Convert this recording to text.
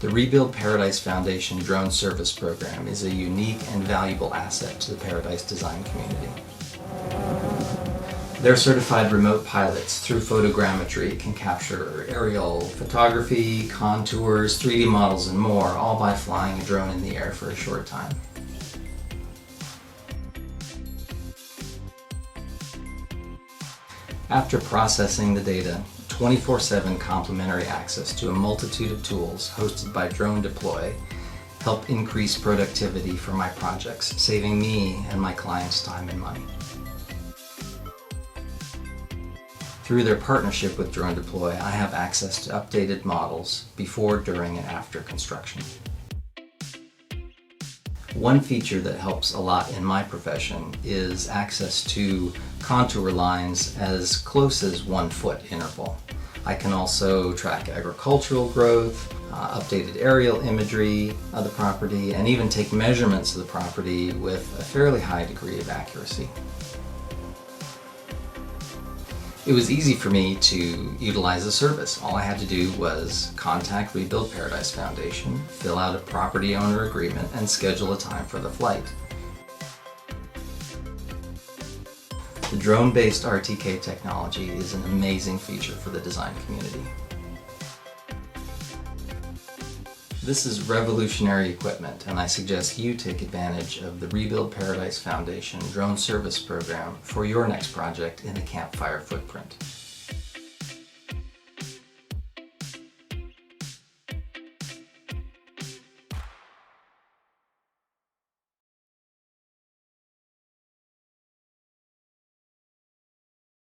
The Rebuild Paradise Foundation Drone Service Program is a unique and valuable asset to the Paradise design community. Their certified remote pilots through photogrammetry can capture aerial photography, contours, 3D models, and more, all by flying a drone in the air for a short time. After processing the data, 24/7 complimentary access to a multitude of tools hosted by Drone Deploy help increase productivity for my projects, saving me and my clients time and money. Through their partnership with Drone Deploy, I have access to updated models before, during, and after construction. One feature that helps a lot in my profession is access to contour lines as close as 1 foot interval. I can also track agricultural growth, updated aerial imagery of the property, and even take measurements of the property with a fairly high degree of accuracy. It was easy for me to utilize the service. All I had to do was contact Rebuild Paradise Foundation, fill out a property owner agreement, and schedule a time for the flight. The drone-based RTK technology is an amazing feature for the design community. This is revolutionary equipment, and I suggest you take advantage of the Rebuild Paradise Foundation Drone Service Program for your next project in the campfire footprint.